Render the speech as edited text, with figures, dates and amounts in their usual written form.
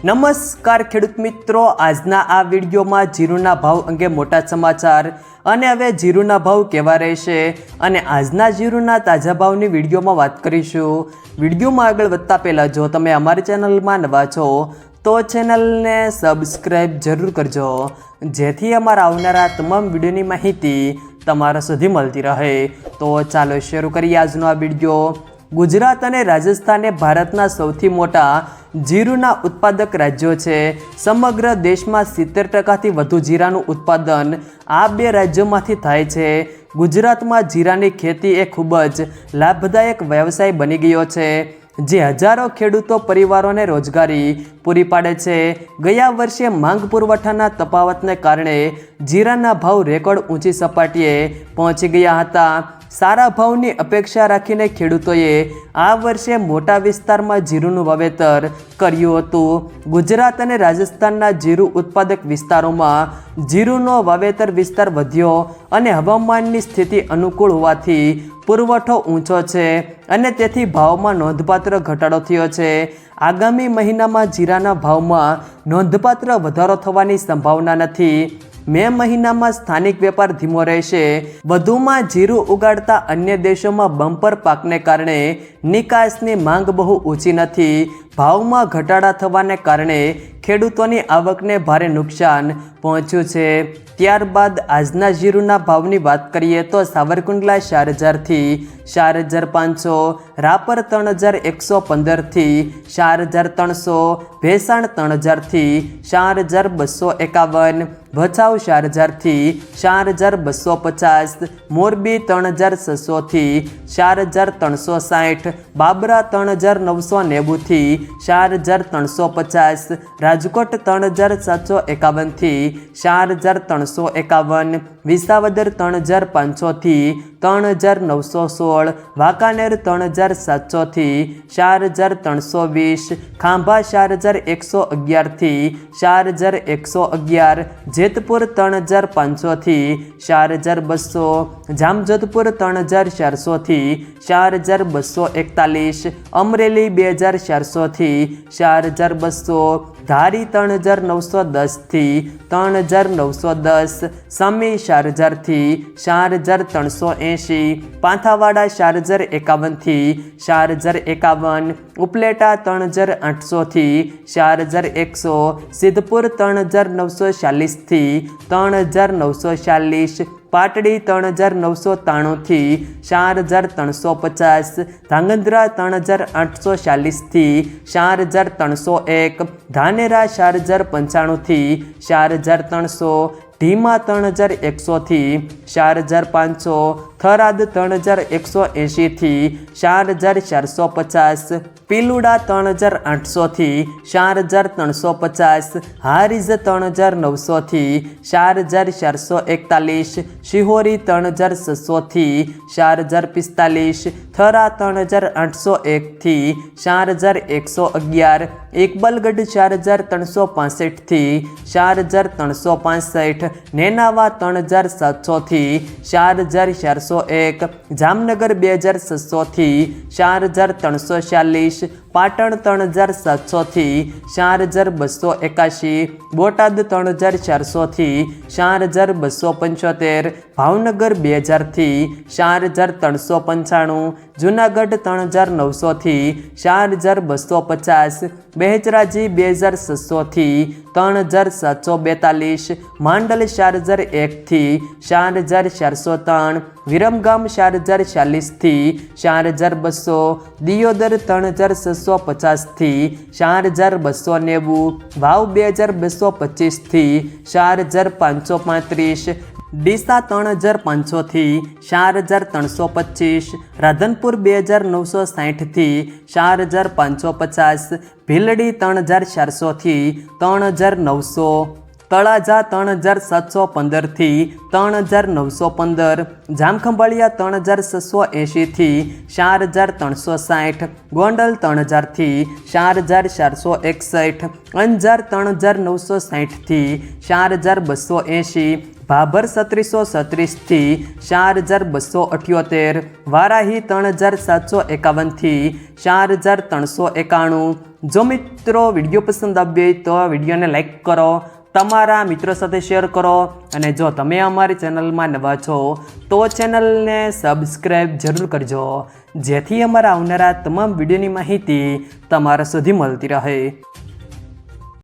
નમસ્કાર ખેડૂત મિત્રો, આજના આ વિડીયોમાં જીરુના ભાવ અંગે મોટા સમાચાર અને હવે જીરુના ભાવ કેવા રહેશે અને આજના જીરુના તાજા ભાવની વિડીયોમાં વાત કરીશું। વિડીયોમાં આગળ વધતા પહેલાં જો તમે અમારી ચેનલમાં નવા છો તો ચેનલને સબસ્ક્રાઈબ જરૂર કરજો, જેથી અમારા આવનારા તમામ વિડીયોની માહિતી તમારા સુધી મળતી રહે। તો ચાલો શરૂ કરીએ આજનો આ વિડીયો। गुजरात और राजस्थान ए भारतना सौथी मोटा जीरुना उत्पादक राज्यों है। समग्र देश में 70% थी वधु जीरानु उत्पादन आ बे राज्यों में थाय छे। गुजरात में जीरानी खेती ए खूबज लाभदायक व्यवसाय बनी गयो है, जे हजारों खेडूतो परिवारों ने रोजगारी पूरी पाड़े छे। गया वर्षे मांग पुरवठाना तफावतने कारणे जीराना भाव रेकॉर्ड ऊंची सपाटीए पहोंची गया हता। सारा भावनी अपेक्षा राखीने खेडूतोए आ वर्षे मोटा विस्तारमां जीरुनुं वावेतर कर्युं हतुं। गुजरात अने राजस्थानना जीरु उत्पादक विस्तारोमां जीरुनो वावेतर विस्तार वध्यो अने हवामाननी स्थिति अनुकूल होवाथी पुरवठो ऊंचो छे अने तेथी भावमां नोंधपात्र घटाडो थयो छे। आगामी महीनामां जीराना भावमां नोंधपात्र वधारो थवानी संभावना नथी। मे महीना में स्थानिक व्यापार धीमो रहेशे। वधुमां जीरु उगाड़ता अन्य देशों में बम्पर पाकने कारणे निकासनी मांग बहु ऊंची नथी। भाव में घटाड़ा थवाने कारणे खेडूतोनी आवकने भारे नुकसान पहोंच्युं छे। त्यारबाद आजना जीरुना भावनी बात करिए तो सावरकुंडला 4000 थी 4500, रापर 3115 थी 4300, भेसाण 3000 थी 4251, भचाउ 4000 थी 4250, मोरबी 3600 थी 4360, बाबरा 3990 थी 4350, राजकोट 3751 थी 4351, विसावदर 3500 थी 3916, वाकानेर 3700 थी 4320, खांभा 4111 थी 4111, जेतपुर 3500 थी 4200, जामजोधपुर 3400 थी 4241, अमरेली 2400 थी 4200, धारी 3910 थी 3910, समी 4000 थी 4380, पांथावाड़ा 4051 थी 4051, उपलेटा 3800 थी 4100, सिद्धपुर 3940 थी 3940, पाटड़ी 3993 थी 4350, धांगध्रा 3840 थी 4301, धानेरा 4095 थी 4300, ढीमा 3100 थी 4500, थराद 3180 थी 4450, पीलुड़ा 3800 थी 4350, हारीज 3900 थी 4441, शिहोरी 3600 थी 4045, थरा 3801 थी 4111, इकबालगढ़ 4365 थी 4365, नेनावा 3700 थी 4401, जामनगर 2600 थी 4340, पाटण 3700 थी 4281, बोटाद 3400 थी 4275, भावनगर 2000 थी 4395, जूनागढ़ 3900 थी 4250, बहचराजी 2600 थी 3742, मांडल 4001 थी 4403, विरमगाम 4040 थी 4200, दियोदर 3650 थी 4290, वाव 2225 थी 4535, डीसा 3500 थी 4325, राधनपुर 2960 थी 4550, भीलड़ी 3400 थी 3900, तळाजा 3715 थी 3915, जामखंभाळिया 3680 थी 4360, गोंडल 3000 थी 4461, अंजार 3960 थी 4280, ભાભર 3736 થી 4278, વારાહી 3751 થી 4391। જો મિત્રો વિડીયો પસંદ આવ્યો હોય તો વિડીયોને લાઈક કરો, તમારા મિત્રો સાથે શેર કરો અને જો તમે અમારી ચેનલમાં નવા છો તો ચેનલને સબસ્ક્રાઈબ જરૂર કરજો, જેથી અમારા આવનારા તમામ વિડીયોની માહિતી તમારા સુધી મળતી રહે।